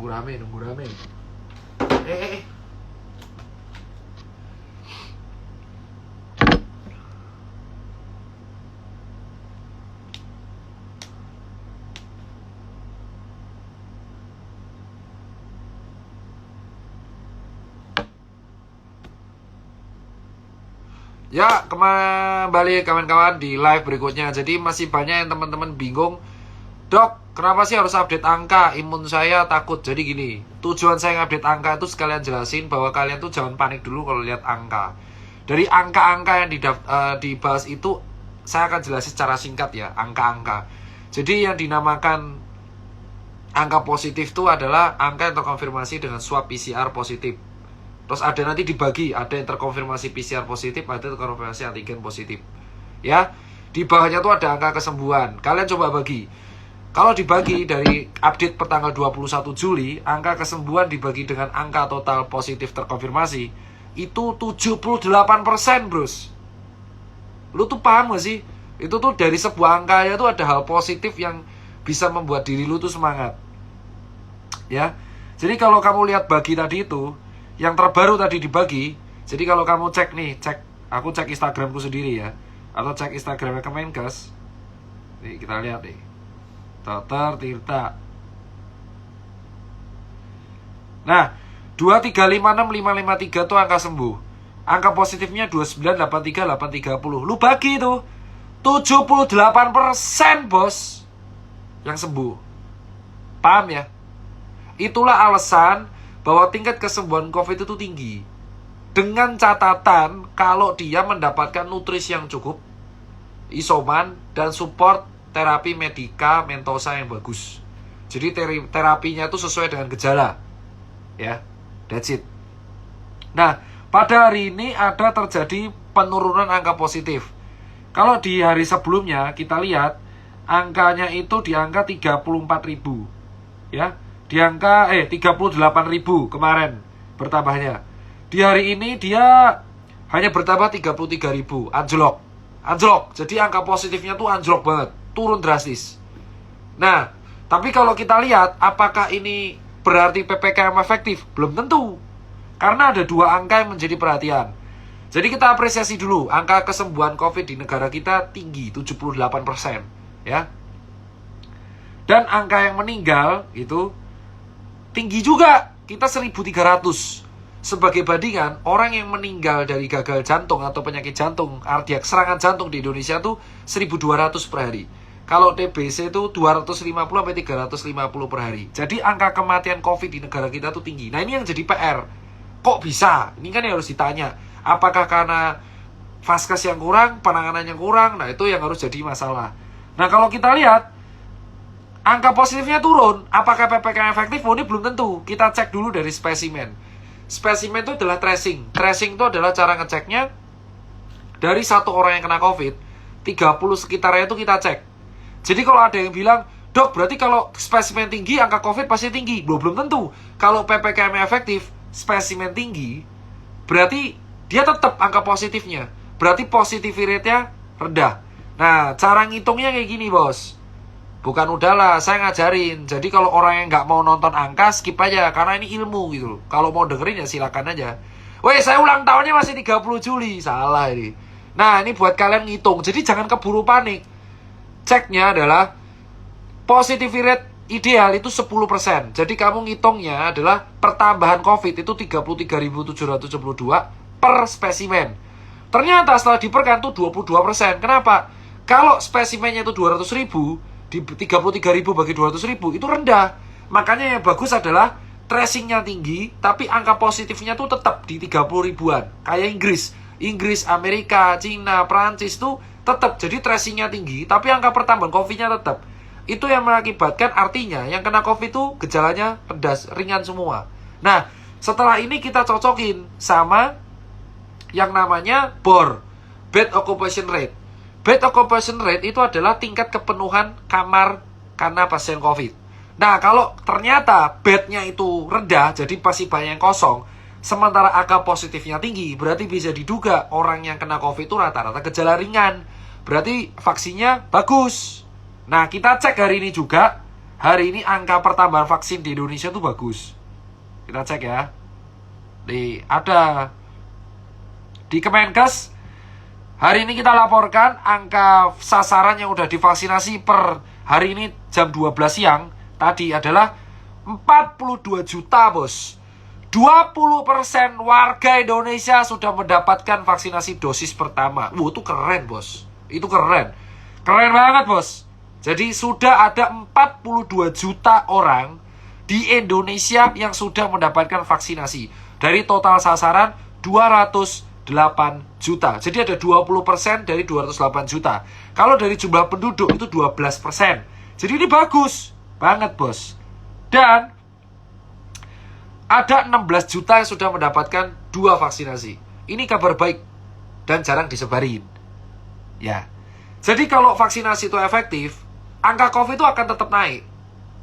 nunggu rame. Ya, kembali kawan-kawan di live berikutnya. Jadi masih banyak yang teman-teman bingung, Dok, kenapa sih harus update angka? Imun saya takut. Jadi gini, tujuan saya update angka itu sekalian jelasin bahwa kalian tuh jangan panik dulu kalau lihat angka. Dari angka-angka yang dibahas itu, saya akan jelasin secara singkat ya, angka-angka. Jadi yang dinamakan angka positif itu adalah angka yang terkonfirmasi dengan swab PCR positif. Terus ada nanti dibagi, ada yang terkonfirmasi PCR positif, ada yang terkonfirmasi antigen positif. Ya, di bawahnya tuh ada angka kesembuhan. Kalian coba bagi. Kalau dibagi dari update pertanggal 21 Juli, angka kesembuhan dibagi dengan angka total positif terkonfirmasi, itu 78%, bros. Lu tuh paham gak sih? Itu tuh dari sebuah angka ya tuh ada hal positif yang bisa membuat diri lu tuh semangat. Ya, jadi kalau kamu lihat bagi tadi itu, yang terbaru tadi dibagi. Jadi kalau kamu cek nih, aku cek Instagramku sendiri ya, atau cek Instagramnya Kemenkes. Nih kita lihat nih, Dr. Tirta. Nah, 2356553 tuh angka sembuh. Angka positifnya 2983830. Lu bagi itu 78%, bos, yang sembuh. Paham ya? Itulah alasan bahwa tingkat kesembuhan COVID itu tinggi. Dengan catatan kalau dia mendapatkan nutrisi yang cukup, isoman, dan support terapi medikamentosa yang bagus. Jadi terapinya itu sesuai dengan gejala. Ya, that's it. Nah, pada hari ini ada terjadi penurunan angka positif. Kalau di hari sebelumnya kita lihat angkanya itu di angka 34.000. Ya, di angka 38.000 kemarin bertambahnya. Di hari ini dia hanya bertambah 33.000, anjlok. Jadi angka positifnya tuh anjlok banget, turun drastis. Nah, tapi kalau kita lihat apakah ini berarti PPKM efektif? Belum tentu. Karena ada dua angka yang menjadi perhatian. Jadi kita apresiasi dulu, angka kesembuhan COVID di negara kita tinggi, 78%, ya. Dan angka yang meninggal itu tinggi juga, kita 1.300. Sebagai bandingan, orang yang meninggal dari gagal jantung atau penyakit jantung, kardiak, serangan jantung di Indonesia tuh 1.200 per hari. Kalau TBC itu 250-350 per hari. Jadi angka kematian COVID di negara kita tuh tinggi. Nah, ini yang jadi PR. Kok bisa? Ini kan yang harus ditanya. Apakah karena vaskes yang kurang, penanganan yang kurang? Nah, itu yang harus jadi masalah. Nah, kalau kita lihat angka positifnya turun. Apakah PPKM efektif? Oh, ini belum tentu. Kita cek dulu dari spesimen. Spesimen itu adalah tracing. Tracing itu adalah cara ngeceknya. Dari satu orang yang kena COVID, 30 sekitarnya itu kita cek. Jadi kalau ada yang bilang, Dok, berarti kalau spesimen tinggi, angka COVID pasti tinggi. Belum tentu. Kalau PPKM efektif, spesimen tinggi, berarti dia tetap angka positifnya. Berarti positivity rate-nya rendah. Nah, cara ngitungnya kayak gini, bos. Bukan udahlah, saya ngajarin. Jadi kalau orang yang nggak mau nonton angka, skip aja. Karena ini ilmu gitu loh. Kalau mau dengerin ya silakan aja. Weh, saya ulang tahunnya masih 30 Juli. Salah ini. Nah, ini buat kalian ngitung. Jadi jangan keburu panik. Ceknya adalah positivity rate ideal itu 10%. Jadi kamu ngitungnya adalah pertambahan COVID itu 33.772 per spesimen. Ternyata setelah diperkan tuh 22%. Kenapa? Kalau spesimennya itu 200.000, di 33.000 bagi 200.000 itu rendah. Makanya yang bagus adalah tracingnya tinggi, tapi angka positifnya tuh tetap di 30 ribuan. Kayak Inggris, Amerika, Cina, Prancis tuh tetap. Jadi tracingnya tinggi, tapi angka pertambahan COVID-nya tetap. Itu yang mengakibatkan artinya yang kena COVID tuh gejalanya pedas, ringan semua. Nah, setelah ini kita cocokin sama yang namanya BOR, Bed Occupation Rate. Bed occupation rate itu adalah tingkat kepenuhan kamar karena pasien COVID. Nah, kalau ternyata bednya itu rendah, jadi masih banyak yang kosong, sementara angka positifnya tinggi, berarti bisa diduga orang yang kena COVID itu rata-rata gejala ringan. Berarti vaksinnya bagus. Nah, kita cek hari ini juga, hari ini angka pertambahan vaksin di Indonesia tuh bagus. Kita cek ya. Nih, ada di Kemenkes. Hari ini kita laporkan angka sasaran yang udah divaksinasi per hari ini jam 12 siang tadi adalah 42 juta, bos. 20% warga Indonesia sudah mendapatkan vaksinasi dosis pertama. Itu keren, bos. Itu keren. Keren banget, bos. Jadi sudah ada 42 juta orang di Indonesia yang sudah mendapatkan vaksinasi. Dari total sasaran 208 juta. Jadi ada 20% dari 208 juta. Kalau dari jumlah penduduk itu 12%. Jadi ini bagus banget, bos. Dan ada 16 juta yang sudah mendapatkan 2 vaksinasi. Ini kabar baik dan jarang disebarin. Ya. Jadi kalau vaksinasi itu efektif, angka COVID itu akan tetap naik.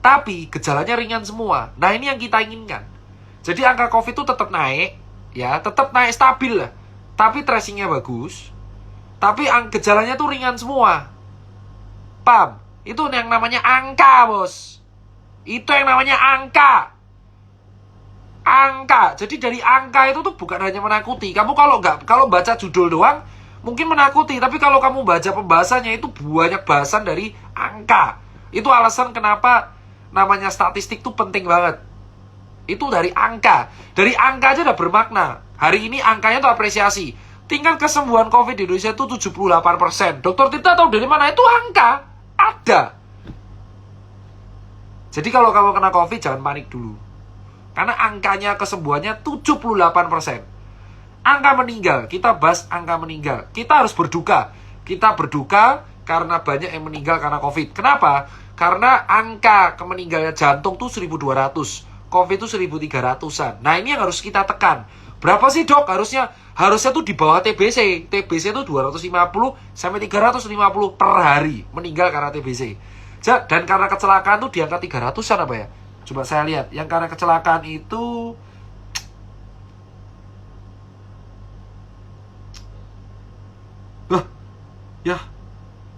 Tapi gejalanya ringan semua. Nah, ini yang kita inginkan. Jadi angka COVID itu tetap naik, ya, tetap naik stabil lah. Tapi tracingnya bagus. Tapi gejalanya tuh ringan semua. Paham? Itu yang namanya angka, bos. Itu yang namanya angka. Angka. Jadi dari angka itu tuh bukan hanya menakuti. Kamu kalau baca judul doang mungkin menakuti, tapi kalau kamu baca pembahasannya itu banyak bahasan dari angka. Itu alasan kenapa namanya statistik tuh penting banget. Itu dari angka. Dari angka aja udah bermakna. Hari ini angkanya tuh apresiasi. Tingkat kesembuhan COVID di Indonesia itu 78%. Dokter Tirta tahu dari mana? Itu angka. Ada. Jadi kalau kamu kena COVID jangan panik dulu. Karena angkanya kesembuhannya 78%. Angka meninggal, kita bahas angka meninggal. Kita harus berduka. Kita berduka karena banyak yang meninggal karena COVID. Kenapa? Karena angka meninggalnya jantung tuh 1.200. COVID itu 1.300-an. Nah, ini yang harus kita tekan. Berapa sih, Dok? Harusnya tuh di bawah TBC. TBC itu 250 sampai 350 per hari meninggal karena TBC. Dan karena kecelakaan tuh di angka 300-an apa ya? Coba saya lihat. Yang karena kecelakaan itu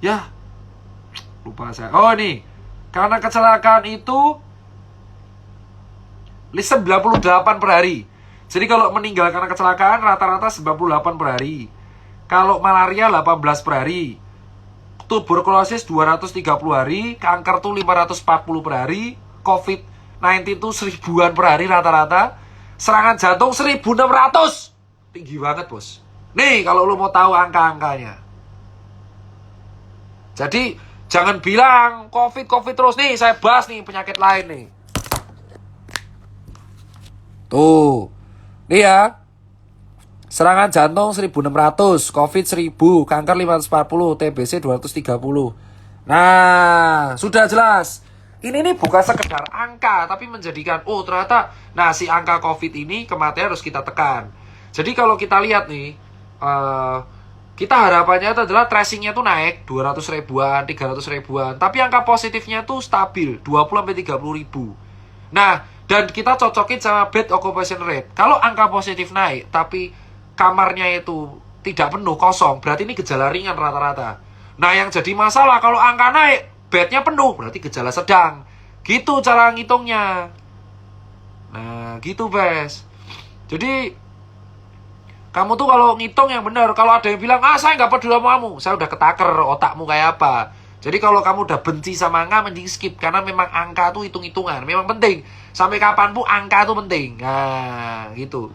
Ya. Lupa saya. Oh, nih. Karena kecelakaan itu 98 per hari. Jadi kalau meninggal karena kecelakaan rata-rata 98 per hari. Kalau malaria 18 per hari. Tuberkulosis 230 hari, kanker tuh 540 per hari, COVID-19 tuh 1000-an per hari rata-rata. Serangan jantung 1600. Tinggi banget, bos. Nih, kalau lu mau tahu angka-angkanya. Jadi, jangan bilang COVID terus. Nih, saya bahas nih penyakit lain nih. Tuh. Nih ya. Serangan jantung 1600, COVID 1000, kanker 540, TBC 230. Nah, sudah jelas. Ini nih bukan sekedar angka, tapi menjadikan, oh ternyata, nah si angka COVID ini kematian harus kita tekan. Jadi kalau kita lihat nih, kita harapannya itu adalah tracingnya tuh naik 200 ribuan, 300 ribuan. Tapi angka positifnya tuh stabil 20-30 ribu. Nah, dan kita cocokin sama bed occupation rate. Kalau angka positif naik, tapi kamarnya itu tidak penuh, kosong, berarti ini gejala ringan rata-rata. Nah, yang jadi masalah kalau angka naik, bednya penuh, berarti gejala sedang. Gitu cara ngitungnya. Nah, gitu, Bes. Jadi kamu tuh kalau ngitung yang benar. Kalau ada yang bilang, saya nggak peduli sama kamu, saya udah ketaker otakmu kayak apa. Jadi kalau kamu udah benci sama angka, mending skip. Karena memang angka tuh hitung-hitungan. Memang penting. Sampai kapanpun angka tuh penting. Nah, gitu.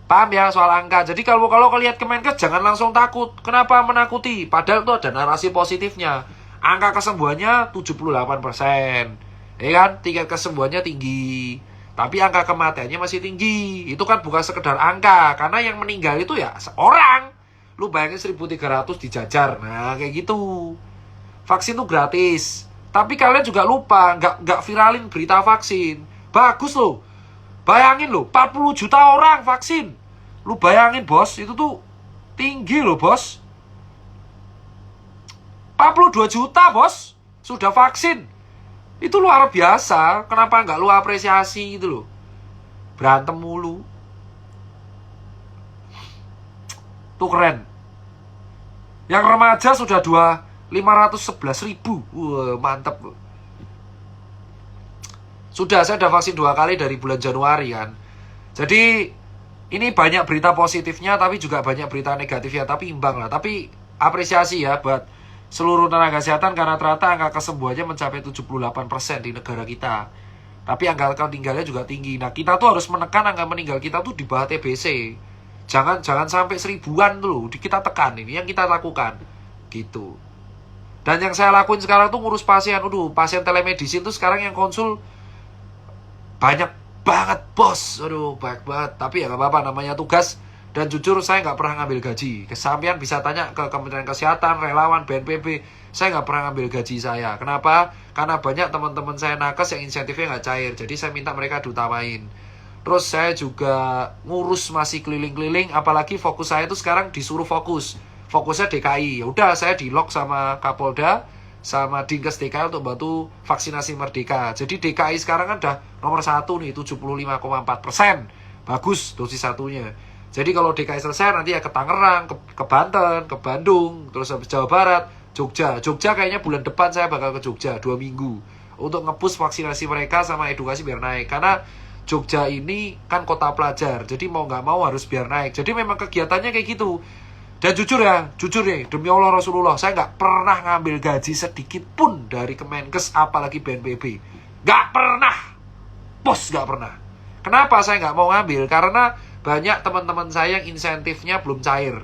Paham ya soal angka. Jadi kalau lihat Kemenkes, jangan langsung takut. Kenapa menakuti? Padahal tuh ada narasi positifnya. Angka kesembuhannya 78%. Ya kan? Tingkat kesembuhannya tinggi. Tapi angka kematiannya masih tinggi. Itu kan bukan sekedar angka. Karena yang meninggal itu ya seorang. Lu bayangin 1.300 dijajar. Nah, kayak gitu. Vaksin tuh gratis. Tapi kalian juga lupa. Nggak viralin berita vaksin. Bagus loh. Bayangin loh. 40 juta orang vaksin. Lu bayangin, bos. Itu tuh tinggi loh, bos. 42 juta, bos. Sudah vaksin. Itu luar biasa. Kenapa nggak lu apresiasi gitu loh? Berantem mulu. Tuh keren. Yang remaja sudah 511 ribu. Wah, mantep loh. Sudah, saya udah vaksin 2 kali dari bulan Januari kan. Jadi ini banyak berita positifnya tapi juga banyak berita negatifnya, tapi imbang lah. Tapi apresiasi ya buat seluruh tenaga kesehatan karena ternyata angka kesembuhannya mencapai 78% di negara kita. Tapi angka meninggalnya juga tinggi. Nah, kita tuh harus menekan angka meninggal kita tuh di bawah TBC. Jangan sampai 1000-an tuh kita tekan, ini yang kita lakukan. Gitu. Dan yang saya lakuin sekarang tuh ngurus pasien. Pasien telemedicine tuh sekarang yang konsul banyak banget, bos. Banyak banget. Tapi ya gak apa-apa, namanya tugas. Dan jujur saya nggak pernah ngambil gaji. Kesampian bisa tanya ke Kementerian Kesehatan, relawan, BNPB. Saya nggak pernah ngambil gaji saya. Kenapa? Karena banyak teman-teman saya nakes yang insentifnya nggak cair. Jadi saya minta mereka diutamain. Terus saya juga ngurus masih keliling-keliling. Apalagi fokus saya itu sekarang disuruh fokus. Fokusnya DKI. Udah saya di lock sama Kapolda, sama Dinkes DKI untuk bantu vaksinasi Merdeka. Jadi DKI sekarang kan udah nomor 1 nih, 75,4%. Bagus dosis satunya. Jadi kalau DKI selesai nanti ya ke Tangerang, ke Banten, ke Bandung, terus habis Jawa Barat, Jogja. Jogja kayaknya bulan depan saya bakal ke Jogja 2 minggu untuk nge-push vaksinasi mereka sama edukasi biar naik. Karena Jogja ini kan kota pelajar, jadi mau nggak mau harus biar naik. Jadi memang kegiatannya kayak gitu. Dan jujur nih, demi Allah Rasulullah, saya nggak pernah ngambil gaji sedikit pun dari Kemenkes, apalagi BNPB. Nggak pernah, bos, nggak pernah. Kenapa saya nggak mau ngambil? Karena banyak teman-teman saya yang insentifnya belum cair.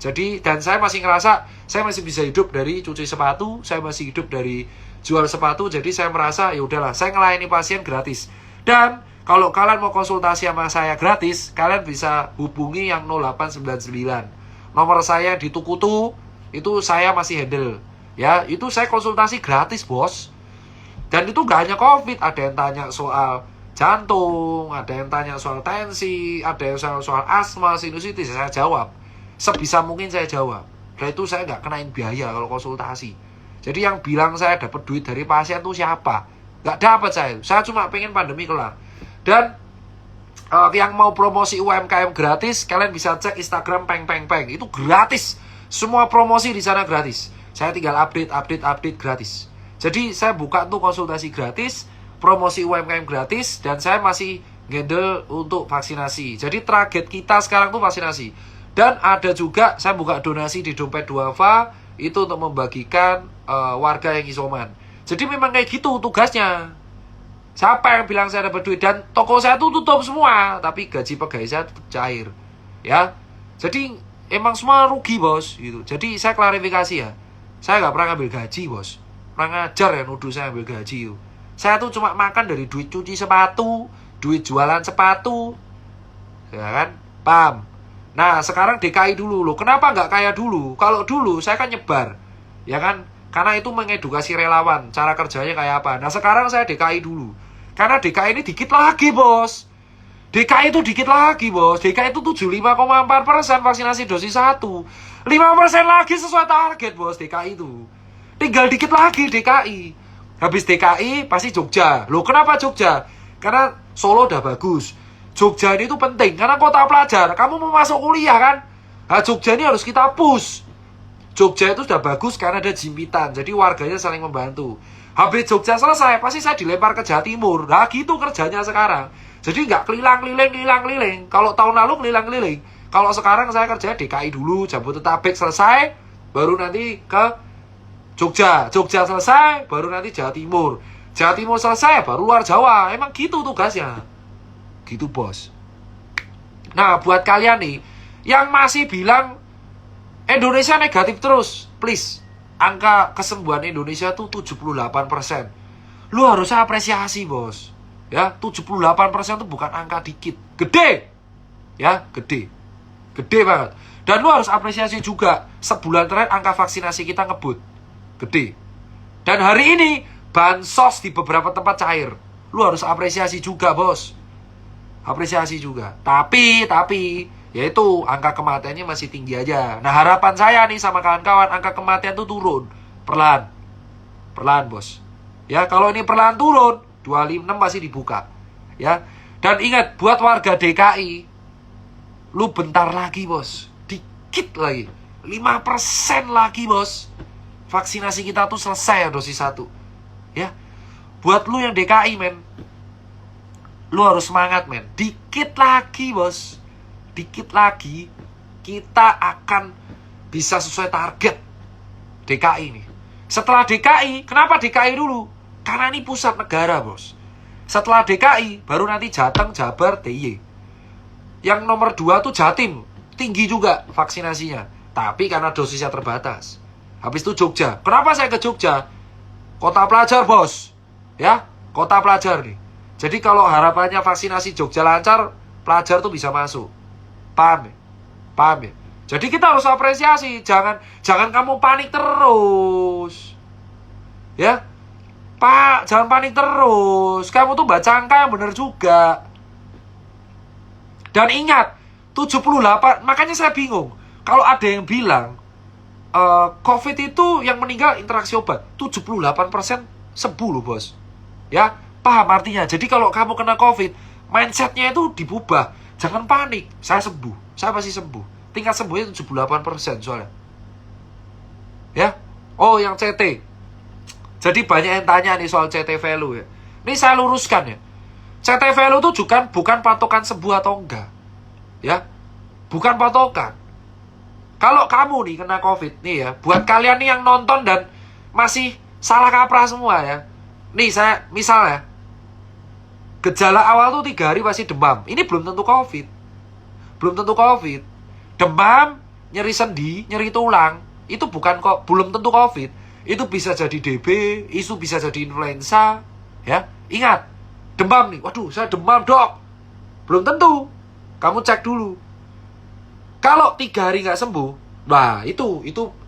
Jadi, dan saya masih ngerasa saya masih bisa hidup dari cuci sepatu, saya masih hidup dari jual sepatu. Jadi saya merasa ya udahlah, saya ngelayani pasien gratis. Dan kalau kalian mau konsultasi sama saya gratis, kalian bisa hubungi yang 0899. Nomor saya di Tukutu, itu saya masih handle. Ya, itu saya konsultasi gratis, bos. Dan itu gak hanya COVID, ada yang tanya soal jantung, ada yang tanya soal tensi, ada yang soal asma, sinusitis, saya jawab. Sebisa mungkin saya jawab. Dan itu saya nggak kenain biaya kalau konsultasi. Jadi yang bilang saya dapat duit dari pasien itu siapa? Nggak dapat saya. Saya cuma pengen pandemi kelar. Dan yang mau promosi UMKM gratis, kalian bisa cek Instagram Peng. Itu gratis. Semua promosi di sana gratis. Saya tinggal update gratis. Jadi saya buka tuh konsultasi gratis, promosi UMKM gratis, dan saya masih handle untuk vaksinasi. Jadi target kita sekarang tuh vaksinasi. Dan ada juga saya buka donasi di Dompet Duafa itu untuk membagikan warga yang isoman. Jadi memang kayak gitu tugasnya. Siapa yang bilang saya dapat duit? Dan toko saya tuh tutup semua, tapi gaji pegawai saya tetap cair. Ya. Jadi emang semua rugi, bos, gitu. Jadi saya klarifikasi ya. Saya nggak pernah ngambil gaji, bos. Pernah ngajar ya nuduh saya ambil gaji. Saya tuh cuma makan dari duit cuci sepatu, duit jualan sepatu. Ya kan? Paham? Nah, sekarang DKI dulu loh. Kenapa nggak kayak dulu? Kalau dulu saya kan nyebar. Ya kan? Karena itu mengedukasi relawan. Cara kerjanya kayak apa. Nah, sekarang saya DKI dulu. Karena DKI ini dikit lagi, bos. DKI itu dikit lagi, bos. DKI itu 75,4% vaksinasi dosis 1. 5% lagi sesuai target, bos, DKI itu. Tinggal dikit lagi DKI. Habis DKI pasti Jogja. Loh, kenapa Jogja? Karena Solo udah bagus. Jogja ini tuh penting karena kota pelajar. Kamu mau masuk kuliah kan? Nah, Jogja ini harus kita push. Jogja itu sudah bagus karena ada jimpitan. Jadi warganya saling membantu. Habis Jogja selesai, pasti saya dilempar ke Jawa Timur. Nah, gitu kerjanya sekarang. Jadi nggak kelilang-keliling. Kalau tahun lalu kelilang-keliling. Kalau sekarang saya kerja DKI dulu, Jabodetabek selesai, baru nanti ke Jogja. Jogja selesai, baru nanti Jawa Timur. Jawa Timur selesai, baru luar Jawa. Emang gitu tugasnya. Gitu, bos. Nah, buat kalian nih yang masih bilang Indonesia negatif terus, please. Angka kesembuhan Indonesia tuh 78%. Lu harusnya apresiasi, bos. Ya, 78% itu bukan angka dikit. Gede. Ya, gede. Gede banget. Dan lu harus apresiasi juga. Sebulan terakhir angka vaksinasi kita ngebut. Gede. Dan hari ini bansos di beberapa tempat cair. Lu harus apresiasi juga, bos. Apresiasi juga. Tapi yaitu angka kematiannya masih tinggi aja. Nah, harapan saya nih sama kawan-kawan, angka kematian tuh turun perlahan. Perlahan, bos. Ya, kalau ini perlahan turun, 256 masih dibuka. Ya. Dan ingat, buat warga DKI, lu bentar lagi, bos. Dikit lagi. 5% lagi, bos. Vaksinasi kita tuh selesai ya dosis 1. Ya. Buat lu yang DKI, men. Lu harus semangat, men. Dikit lagi, bos. Dikit lagi kita akan bisa sesuai target DKI ini. Setelah DKI, kenapa DKI dulu? Karena ini pusat negara, bos. Setelah DKI, baru nanti Jateng, Jabar, DIY. Yang nomor 2 tuh Jatim. Tinggi juga vaksinasinya. Tapi karena dosisnya terbatas. Habis itu Jogja. Kenapa saya ke Jogja? Kota pelajar, bos. Ya, kota pelajar nih. Jadi kalau harapannya vaksinasi Jogja lancar, pelajar tuh bisa masuk. Paham ya? Paham ya? Jadi kita harus apresiasi. Jangan kamu panik terus. Ya. Pak, jangan panik terus. Kamu tuh baca angka yang benar juga. Dan ingat, 78, makanya saya bingung. Kalau ada yang bilang, COVID itu yang meninggal interaksi obat. 78% sembuh loh, bos. Ya. Paham artinya? Jadi kalau kamu kena COVID, mindsetnya itu diubah. Jangan panik. Saya sembuh. Saya pasti sembuh. Tingkat sembuhnya 78% soalnya. Ya. Oh, yang CT. Jadi banyak yang tanya nih soal CT value ya. Ini saya luruskan ya. CT value itu bukan patokan sembuh atau enggak. Ya. Bukan patokan. Kalau kamu nih kena COVID nih ya, buat kalian nih yang nonton dan masih salah kaprah semua ya. Nih saya misalnya gejala awal tuh 3 hari pasti demam. Ini belum tentu COVID. Belum tentu COVID. Demam, nyeri sendi, nyeri tulang. Itu belum tentu COVID. Itu bisa jadi DB, itu bisa jadi influenza. Ya, ingat. Demam nih. Waduh, saya demam, dok. Belum tentu. Kamu cek dulu. Kalau 3 hari nggak sembuh, nah itu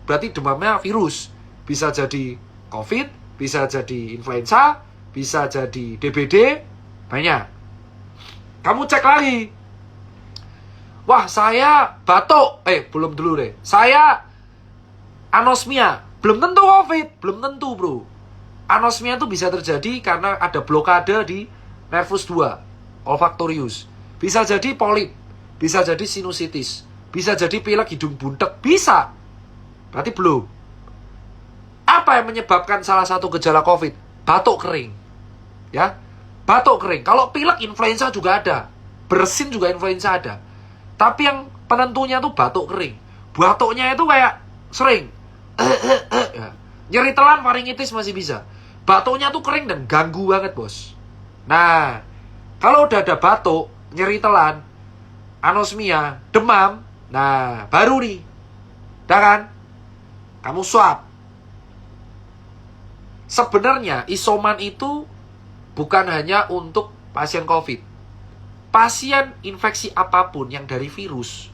berarti demamnya virus. Bisa jadi COVID, bisa jadi influenza, bisa jadi DBD, banyak. Kamu cek lagi. Wah, saya batuk. Belum dulu deh. Saya anosmia. Belum tentu COVID. Belum tentu, bro. Anosmia itu bisa terjadi karena ada blokade di nervus 2, olfaktorius. Bisa jadi polip. Bisa jadi sinusitis. Bisa jadi pilek hidung buntek. Bisa. Berarti belum. Apa yang menyebabkan salah satu gejala COVID? Batuk kering. Ya. Batuk kering. Kalau pilek influenza juga ada. Bersin juga influenza ada. Tapi yang penentunya tuh batuk kering. Batuknya itu kayak sering. Nyeri telan faringitis masih bisa. Batuknya tuh kering dan ganggu banget, bos. Nah, kalau udah ada batuk, nyeri telan, anosmia, demam, nah baru nih. Udah kan? Kamu swab. Sebenarnya isoman itu bukan hanya untuk pasien COVID. Pasien infeksi apapun yang dari virus,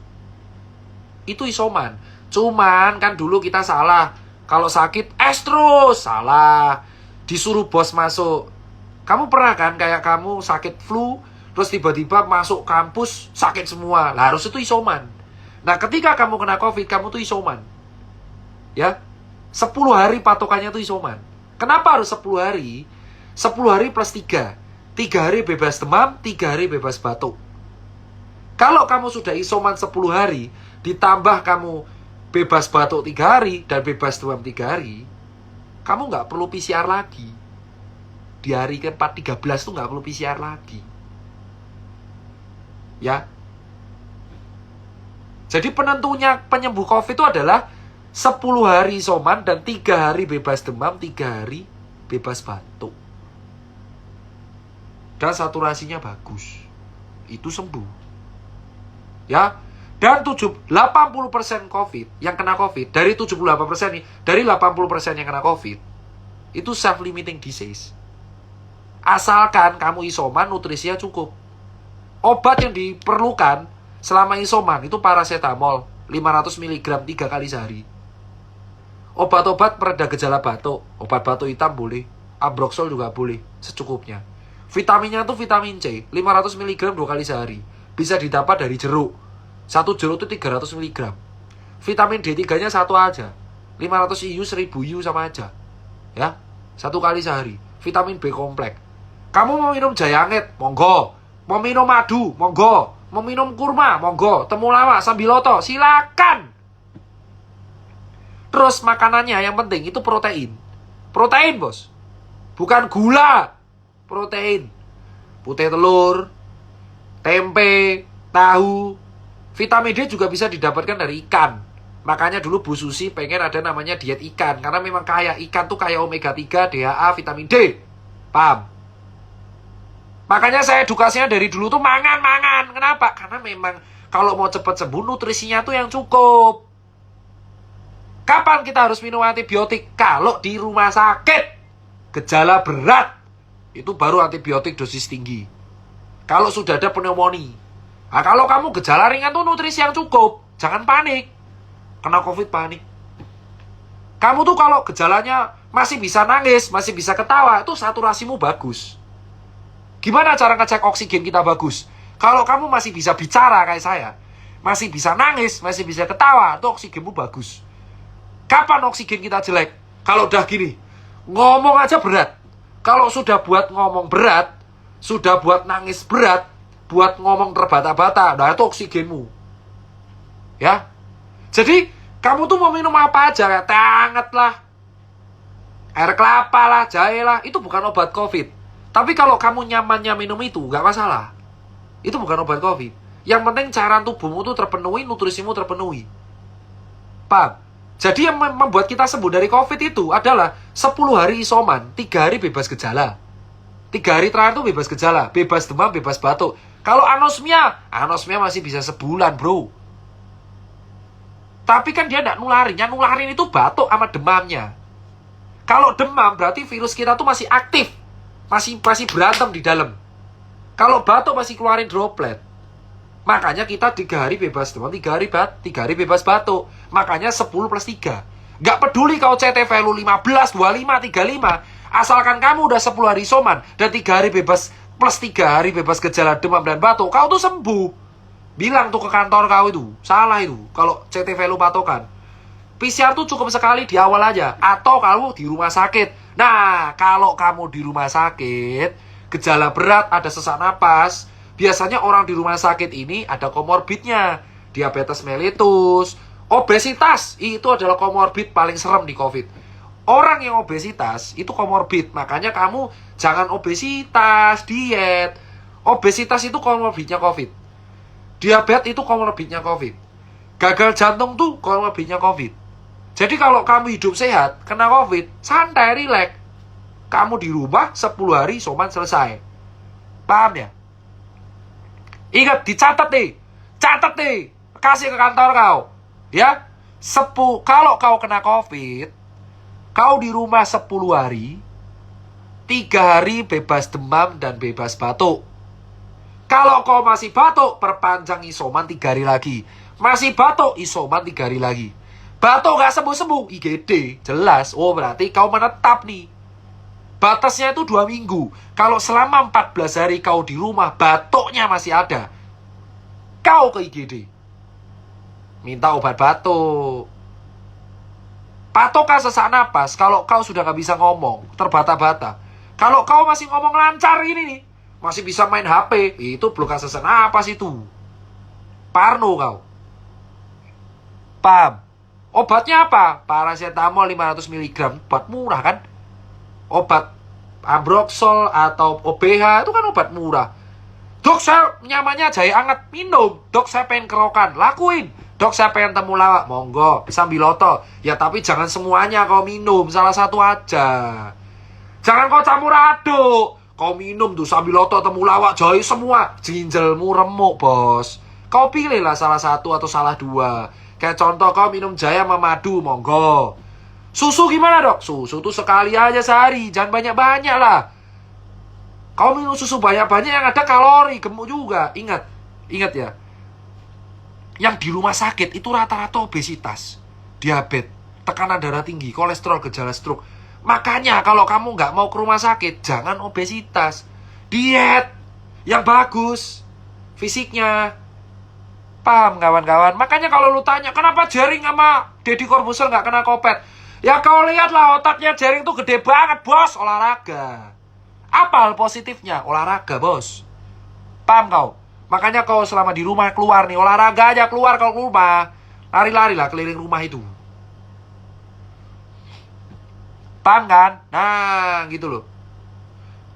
itu isoman. Cuman kan dulu kita salah. Kalau sakit, terus. Salah. Disuruh bos masuk. Kamu pernah kan kayak kamu sakit flu, terus tiba-tiba masuk kampus, sakit semua. Lah harus itu isoman. Nah ketika kamu kena COVID, kamu tuh isoman. Ya. 10 hari patokannya tuh isoman. Kenapa harus 10 hari? 10 hari plus 3. 3 hari bebas demam, 3 hari bebas batuk. Kalau kamu sudah isoman 10 hari, ditambah kamu bebas batuk 3 hari, dan bebas demam 3 hari, kamu nggak perlu PCR lagi. Di hari ke-4, 13 tuh nggak perlu PCR lagi. Ya. Jadi penentunya penyembuh COVID itu adalah 10 hari isoman dan 3 hari bebas demam, 3 hari bebas batuk. Dan saturasinya bagus. Itu sembuh. Ya. Dan 80% COVID yang kena COVID, dari 78% nih, dari 80% yang kena COVID, itu self-limiting disease. Asalkan kamu isoman, nutrisinya cukup. Obat yang diperlukan selama isoman itu paracetamol 500 mg 3 kali sehari. Obat-obat pereda gejala batuk, obat batuk hitam boleh, Ambroxol juga boleh, secukupnya. Vitaminnya itu vitamin C, 500 mg 2 kali sehari. Bisa didapat dari jeruk. 1 jeruk itu 300 mg. Vitamin D3-nya 1 aja. 500 IU, 1000 IU sama aja. Ya, 1 kali sehari. Vitamin B kompleks. Kamu mau minum jayanget, monggo. Mau minum madu, monggo. Mau minum kurma, monggo. Temulawak, sambiloto, silakan. Terus makanannya yang penting itu protein. Protein, bos. Bukan gula. Protein. putih telur, tempe, tahu. Vitamin D juga bisa didapatkan dari ikan. Makanya dulu Bu Susi pengen ada namanya diet ikan. Karena memang kaya ikan tuh kaya omega 3, DHA, vitamin D. Paham? Makanya saya edukasinya dari dulu tuh mangan. Kenapa? Karena memang kalau mau cepat sembuh nutrisinya tuh yang cukup. Kapan kita harus minum antibiotik? Kalau di rumah sakit, gejala berat, itu baru antibiotik dosis tinggi. Kalau sudah ada pneumonia. Nah, kalau kamu gejala ringan tuh nutrisi yang cukup. Jangan panik. Kena COVID panik. Kamu tuh kalau gejalanya masih bisa nangis, masih bisa ketawa, itu saturasimu bagus. Gimana cara ngecek oksigen kita bagus? Kalau kamu masih bisa bicara kayak saya, masih bisa nangis, masih bisa ketawa, itu oksigenmu bagus. Kapan oksigen kita jelek? Kalau udah gini, ngomong aja berat. Kalau sudah buat ngomong berat, sudah buat nangis berat, buat ngomong terbata-bata, nah itu oksigenmu. Ya. Jadi, kamu tuh mau minum apa aja, kayak teh hangat lah, air kelapa lah, jahe lah, itu bukan obat COVID. Tapi kalau kamu nyamannya minum itu, nggak masalah. Itu bukan obat COVID. Yang penting cairan tubuhmu tuh terpenuhi, nutrisimu terpenuhi. Paham? Jadi yang membuat kita sembuh dari COVID itu adalah 10 hari isoman, 3 hari bebas gejala. 3 hari terakhir tuh bebas gejala, bebas demam, bebas batuk. Kalau anosmia masih bisa sebulan, bro. Tapi kan dia nggak nularin. Yang nularin itu batuk sama demamnya. Kalau demam berarti virus kita tuh masih aktif. Masih berantem di dalam. Kalau batuk masih keluarin droplet. Makanya kita 3 hari bebas demam, 3 hari bebas batuk. Makanya 10 plus 3. Nggak peduli kau CT value 15, 25, 35. Asalkan kamu udah 10 hari isoman dan 3 hari bebas plus 3 hari bebas gejala demam dan batuk, kau tuh sembuh. Bilang tuh ke kantor kau itu. Salah itu kalau CT value patokan. PCR tuh cukup sekali di awal aja. Atau kamu di rumah sakit. Nah, kalau kamu di rumah sakit, gejala berat, ada sesak napas, biasanya orang di rumah sakit ini ada komorbidnya. Diabetes mellitus, obesitas, itu adalah komorbid paling serem di COVID. Orang yang obesitas, itu komorbid. Makanya kamu jangan obesitas, diet. Obesitas itu komorbidnya COVID. Diabetes itu komorbidnya COVID. Gagal jantung tuh komorbidnya COVID. Jadi kalau kamu hidup sehat, kena COVID, santai, rileks. Kamu di rumah 10 hari, soman selesai. Paham ya? Ingat, dicatat nih. Catat nih. Kasih ke kantor kau. Ya. Kalau kau kena COVID, kau di rumah 10 hari, 3 hari bebas demam dan bebas batuk. Kalau kau masih batuk, perpanjang isoman 3 hari lagi. Masih batuk, isoman 3 hari lagi. Batuk gak sembuh-sembuh, IGD. Jelas, oh berarti kau menetap nih. Batasnya itu 2 minggu. Kalau selama 14 hari kau di rumah, batuknya masih ada, kau ke IGD. Minta obat batuk. Patokan sesak napas, kalau kau sudah gak bisa ngomong, terbata-bata. Kalau kau masih ngomong lancar ini nih, masih bisa main HP, itu bloka sesak napas itu. Parno kau. Paham? Obatnya apa? Paracetamol 500 mg. Obat murah kan? Obat Ambroxol atau OBH itu kan obat murah. Dok, saya nyamannya jahe hangat, minum. Dok, saya pengen kerokan, lakuin. Dok, saya pengen temulawak, monggo, sambiloto. Ya tapi jangan semuanya kau minum, salah satu aja. Jangan kau campur aduk. Kau minum tuh sambiloto, temulawak, jahe semua, ginjalmu remuk, bos. Kau pilihlah salah satu atau salah 2. Kayak contoh kau minum jahe sama madu, monggo. Susu gimana, Dok? Susu tuh sekali aja sehari, jangan banyak-banyak lah. Kau minum susu banyak-banyak yang ada kalori, gemuk juga. Ingat ya. Yang di rumah sakit itu rata-rata obesitas, diabetes, tekanan darah tinggi, kolesterol, gejala stroke. Makanya kalau kamu nggak mau ke rumah sakit, jangan obesitas. Diet yang bagus, fisiknya. Paham kawan-kawan? Makanya kalau lu tanya, kenapa Jering sama Deddy Corbuzier nggak kena kopet? Ya kau lihatlah otaknya Jering tuh gede banget, bos. Olahraga. Apa hal positifnya? Olahraga, bos. Paham kau? Makanya kau selama di rumah keluar nih, olahraga aja keluar kalau ke rumah. Lari-lari lah keliling rumah itu. Paham kan? Nah, gitu loh.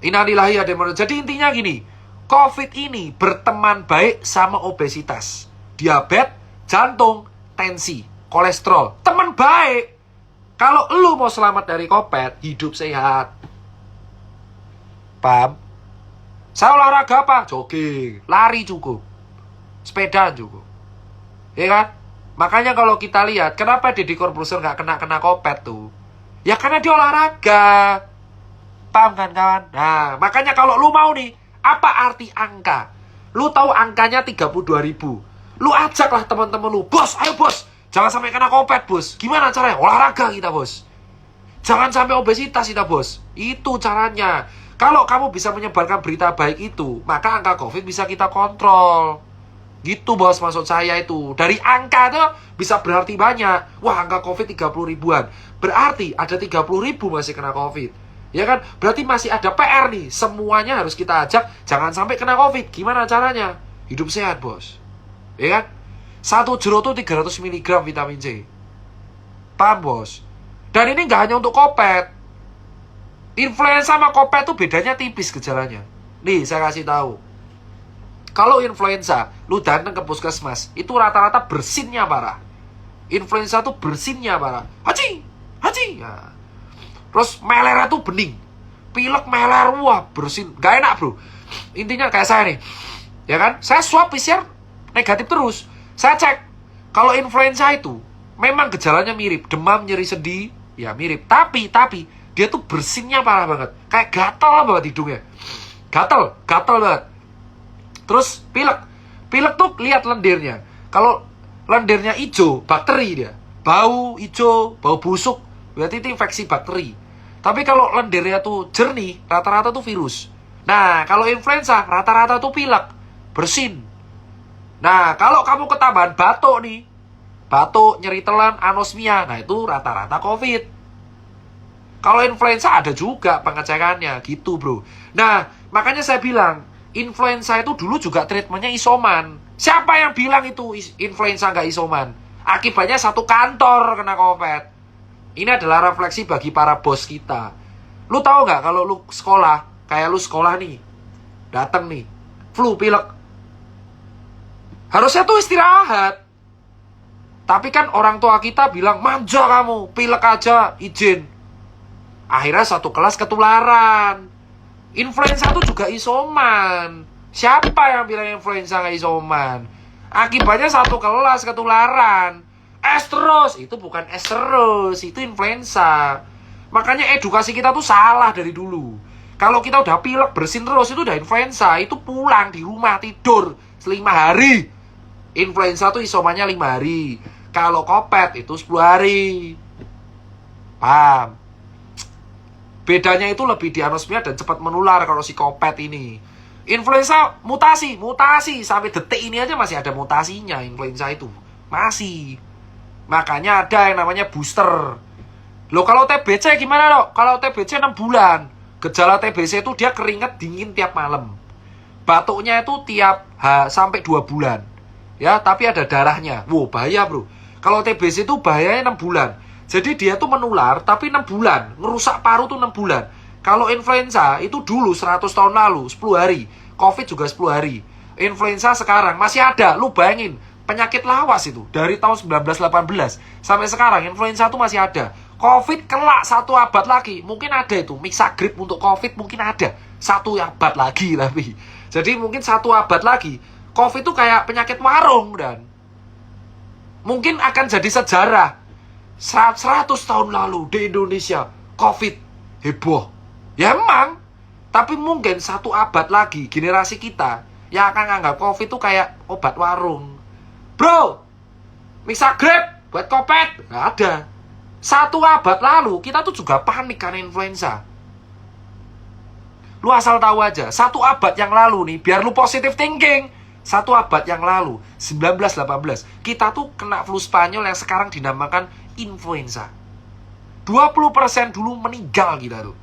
Innalillahi wa inna ilaihi raji'un. Jadi intinya gini, COVID ini berteman baik sama obesitas, diabetes, jantung, tensi, kolesterol. Teman baik. Kalau lu mau selamat dari COVID, hidup sehat. Paham? Saya olahraga apa? Jogging, lari cukup. Sepeda cukup. Ya kan? Makanya kalau kita lihat, kenapa Deddy Corbuzier gak kena COVID tuh? Ya karena dia olahraga. Paham kan kawan? Nah, makanya kalau lu mau nih, apa arti angka? Lu tahu angkanya 32.000. Lu ajaklah teman-teman lu, bos, ayo bos, jangan sampai kena COVID bos. Gimana caranya? Olahraga kita bos. Jangan sampai obesitas kita bos. Itu caranya. Kalau kamu bisa menyebarkan berita baik itu, maka angka COVID bisa kita kontrol. Gitu bos, maksud saya itu. Dari angka itu bisa berarti banyak. Wah, angka COVID 30 ribuan. Berarti ada 30 ribu masih kena COVID. Ya kan? Berarti masih ada PR nih. Semuanya harus kita ajak. Jangan sampai kena COVID. Gimana caranya? Hidup sehat, bos. Ya kan? 1 jeruk itu 300 mg vitamin C. Paham, bos? Dan ini nggak hanya untuk COVID. Influenza sama COVID itu bedanya tipis gejalanya. Nih, saya kasih tahu. Kalau influenza, lu datang ke puskesmas, itu rata-rata bersinnya parah. Influenza tuh bersinnya parah. Haji! Haji! Ya. Terus melernya tuh bening. Pilek meler, wah bersin. Gak enak bro. Intinya kayak saya nih. Ya kan? Saya swab PCR negatif terus. Saya cek. Kalau influenza itu memang gejalanya mirip. Demam, nyeri sendi, ya mirip. Tapi dia tuh bersinnya parah banget. Kayak gatal banget hidungnya. Gatal banget. Terus pilek. Pilek tuh lihat lendirnya. Kalau lendirnya hijau, bakteri dia. Bau hijau, bau busuk, berarti itu infeksi bakteri. Tapi kalau lendirnya tuh jernih, rata-rata tuh virus. Nah, kalau influenza, rata-rata tuh pilek, bersin. Nah, kalau kamu ketambahan batuk nih, batuk, nyeri telan, anosmia, nah itu rata-rata COVID. Kalau influenza ada juga pengecekannya, gitu bro. Nah, makanya saya bilang, influenza itu dulu juga treatmentnya isoman. Siapa yang bilang itu influenza nggak isoman? Akibatnya satu kantor kena COVID. Ini adalah refleksi bagi para bos kita. Lu tahu nggak kalau lu sekolah, kayak lu sekolah nih, datang nih, flu, pilek. Harusnya tuh istirahat. Tapi kan orang tua kita bilang, manja kamu, pilek aja, izin. Akhirnya satu kelas ketularan. Influenza tuh juga isoman. Siapa yang bilang influenza nggak isoman? Akibatnya satu kelas ketularan. Es terus, itu bukan es terus, itu influenza. Makanya edukasi kita tuh salah dari dulu. Kalau kita udah pilek bersin terus, itu udah influenza. Itu pulang di rumah, tidur 5 hari. Influenza tuh isomannya 5 hari. Kalau COVID itu 10 hari. Paham? Bedanya itu lebih di anosmia dan cepat menular kalau si COVID ini. Influenza mutasi. Sampai detik ini aja masih ada mutasinya influenza itu. Masih. Makanya ada yang namanya booster. Loh kalau TBC gimana dok? Kalau TBC 6 bulan. Gejala TBC itu dia keringat dingin tiap malam. Batuknya itu tiap sampai 2 bulan. Ya, tapi ada darahnya. Wow, bahaya bro. Kalau TBC itu bahayanya 6 bulan. Jadi dia tuh menular tapi 6 bulan. Ngerusak paru tuh 6 bulan. Kalau influenza itu dulu 100 tahun lalu 10 hari. COVID juga 10 hari. Influenza sekarang masih ada. Lu bayangin. Penyakit lawas itu dari tahun 1918 sampai sekarang influenza itu masih ada. COVID kelak 1 abad lagi mungkin ada itu. Mixagrip untuk COVID mungkin ada 1 abad lagi tapi. Jadi mungkin 1 abad lagi COVID itu kayak penyakit warung dan mungkin akan jadi sejarah. 100 tahun lalu di Indonesia COVID heboh. Ya emang. Tapi mungkin 1 abad lagi generasi kita yang akan nganggap COVID itu kayak obat warung. Bro, Mixagrip buat COVID nggak ada. 1 abad lalu kita tuh juga panik karena influenza. Lu asal tahu aja, 1 abad yang lalu nih, biar lu positive thinking. 1 abad yang lalu, 1918, kita tuh kena flu Spanyol yang sekarang dinamakan influenza. 20% dulu meninggal kita tuh.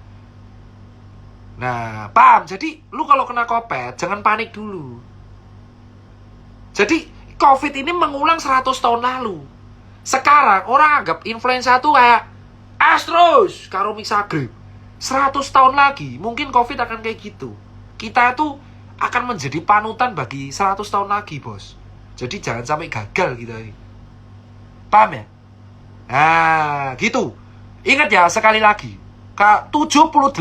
Nah, paham? Jadi lu kalau kena COVID jangan panik dulu. Jadi COVID ini mengulang 100 tahun lalu. Sekarang orang anggap influenza tuh kayak terus karo Mixagrip. 100 tahun lagi mungkin COVID akan kayak gitu. Kita tuh akan menjadi panutan bagi 100 tahun lagi, bos. Jadi jangan sampai gagal kita ini. Paham ya? Nah, gitu. Ingat ya, sekali lagi. 78%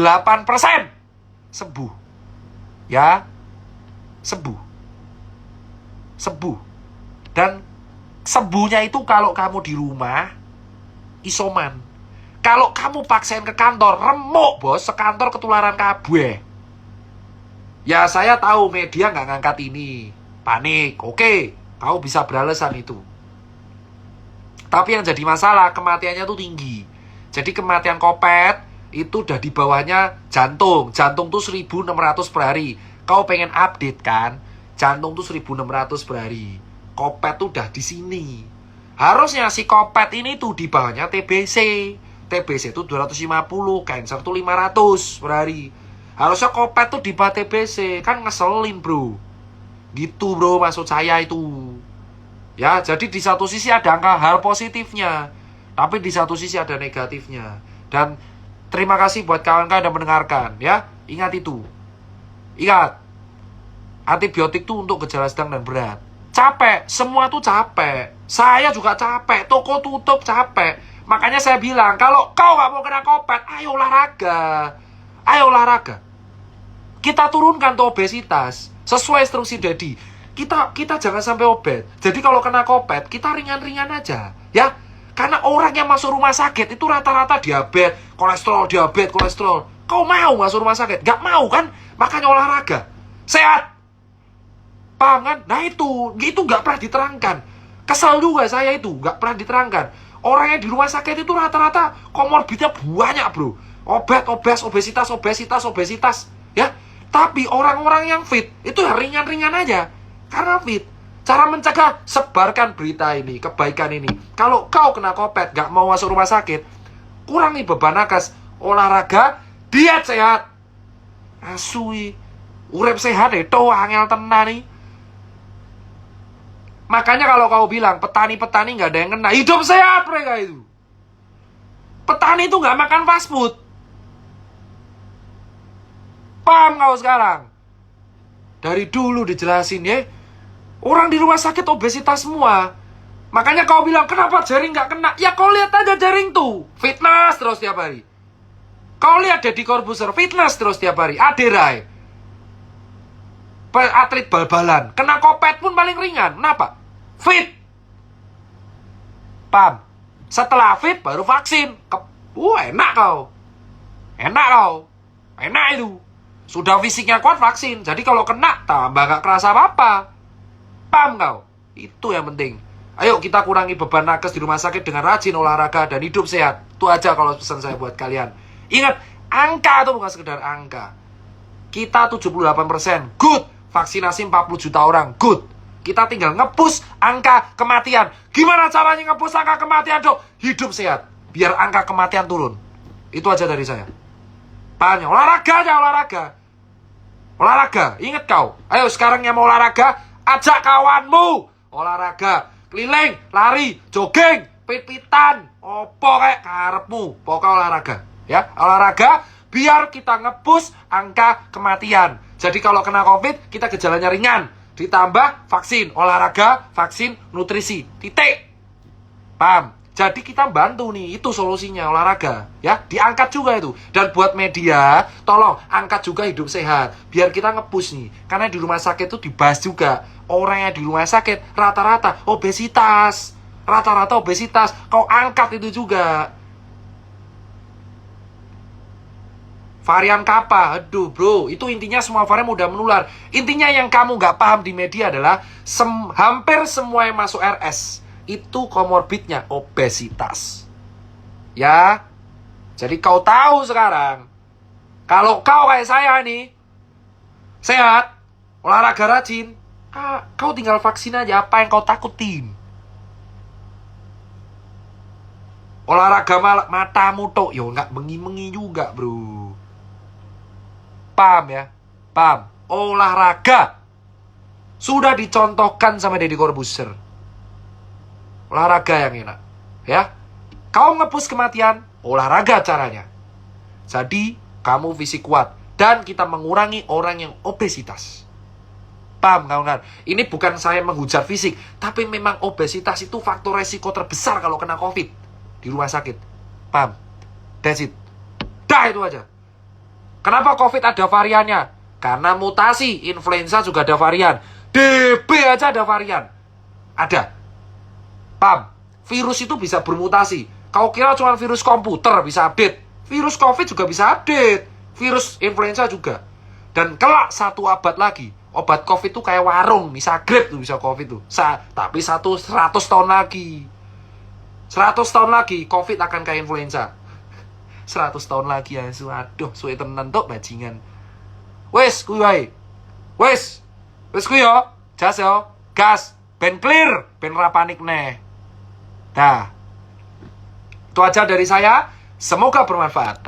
sembuh. Ya, sembuh. Dan sembuhnya itu kalau kamu di rumah, isoman. Kalau kamu paksain ke kantor, remuk bos, sekantor ketularan kabeh. Ya saya tahu media nggak ngangkat ini, panik, oke, kamu bisa beralasan itu. Tapi yang jadi masalah, kematiannya tuh tinggi. Jadi kematian kopet, itu udah di bawahnya jantung. Jantung tuh 1.600 per hari. Kau pengen update kan? Jantung tuh 1.600 per hari. Kopet tuh udah di sini. Harusnya si kopet ini tuh di bawahnya TBC. TBC itu 250, cancer tuh 500 per hari. Harusnya kopet tuh di bawah TBC. Kan ngeselin bro. Gitu bro maksud saya itu. Ya, jadi di satu sisi ada angka hal positifnya. Tapi di satu sisi ada negatifnya. Dan terima kasih buat kawan-kawan yang mendengarkan. Ya, ingat itu. Ingat. Antibiotik tuh untuk gejala sedang dan berat. Capek, semua tuh capek. Saya juga capek, toko tutup capek. Makanya saya bilang, kalau kau gak mau kena kopet, ayo olahraga. Ayo olahraga. Kita turunkan tuh obesitas. Sesuai instruksi Dedi. Kita jangan sampai obes. Jadi kalau kena kopet, kita ringan-ringan aja. Ya, karena orang yang masuk rumah sakit itu rata-rata diabetes, kolesterol. Kau mau masuk rumah sakit? Gak mau kan? Makanya olahraga. Sehat. Paham kan? Nah itu gak pernah diterangkan. Kesal juga saya itu, gak pernah diterangkan. Orang yang di rumah sakit itu rata-rata komorbidnya banyak bro. Obesitas. Ya. Tapi orang-orang yang fit itu ringan-ringan aja. Karena fit. Cara mencegah, sebarkan berita ini, kebaikan ini. Kalau kau kena kopet, gak mau masuk rumah sakit, kurangi beban nakes, olahraga, diet sehat. Asui. Urep sehat itu angel tenan nih. Makanya kalau kau bilang petani-petani nggak ada yang kena, hidup sehat mereka itu. Petani itu nggak makan fast food. Paham kau sekarang? Dari dulu dijelasin ya. Orang di rumah sakit obesitas semua. Makanya kau bilang kenapa jaring nggak kena? Ya kau lihat aja jaring tuh, fitness terus tiap hari. Kau lihat Deddy Corbuzier, fitness terus tiap hari. Aderai, atlet bal-balan, kena kopet pun paling ringan. Kenapa? Fit. Paham? Setelah fit baru vaksin. Enak kau. Enak itu. Sudah fisiknya kuat vaksin. Jadi kalau kena tambah gak kerasa apa-apa. Paham kau? Itu yang penting. Ayo kita kurangi beban nakes di rumah sakit dengan rajin olahraga dan hidup sehat. Itu aja kalau pesan saya buat kalian. Ingat, angka itu bukan sekedar angka. Kita 78%, good. Vaksinasi 40 juta orang, good. Kita tinggal nge-push angka kematian. Gimana caranya nge-push angka kematian, Dok? Hidup sehat, biar angka kematian turun. Itu aja dari saya. Paham? Olahraga aja, olahraga. Ingat kau. Ayo sekarang yang mau olahraga, ajak kawanmu. Olahraga, keliling, lari, jogging, pit-pitan. Opo kayak karepmu. Pokoknya olahraga. Ya, olahraga biar kita nge-push angka kematian. Jadi kalau kena COVID, kita gejalanya ringan. Ditambah vaksin, olahraga, vaksin, nutrisi. Titik. Paham? Jadi kita bantu nih, itu solusinya, olahraga. Ya, diangkat juga itu. Dan buat media, tolong angkat juga hidup sehat. Biar kita nge-push nih. Karena di rumah sakit itu dibahas juga. Orang yang di rumah sakit, rata-rata obesitas. Kau angkat itu juga. Varian Kappa, aduh bro, itu intinya semua varian mudah menular. Intinya yang kamu gak paham di media adalah hampir semua yang masuk RS itu komorbidnya obesitas. Ya, jadi kau tahu sekarang. Kalau kau kayak saya nih, sehat, olahraga rajin, kau tinggal vaksin aja, apa yang kau takutin. Olahraga matamu tok, yo nggak mengi-mengi juga bro. Paham ya? Paham? Olahraga sudah dicontohkan sama Deddy Corbuzier. Olahraga yang enak. Ya. Kau nge-push kematian, olahraga caranya. Jadi, kamu fisik kuat. Dan kita mengurangi orang yang obesitas. paham kawan-kawan? Ini bukan saya menghujat fisik, tapi memang obesitas itu faktor resiko terbesar kalau kena COVID di rumah sakit. Paham? That's it. Dah itu aja. Kenapa COVID ada variannya? Karena mutasi. Influenza juga ada varian. DB aja ada varian. Ada. Paham? Virus itu bisa bermutasi. Kau kira cuma virus komputer bisa update? Virus COVID juga bisa update. Virus influenza juga. Dan kelak 1 abad lagi, obat COVID itu kayak warung, bisa grab tuh bisa COVID tuh. Tapi 100 tahun lagi. 100 tahun lagi COVID akan kayak influenza. 100 tahun lagi ya, aduh, suwe tenan tok bajingan. Wes, kuwi wae. Wes kuwi yo, jas yo, gas, ben clear, ben ra panik neh. Dah. Itu aja dari saya, semoga bermanfaat.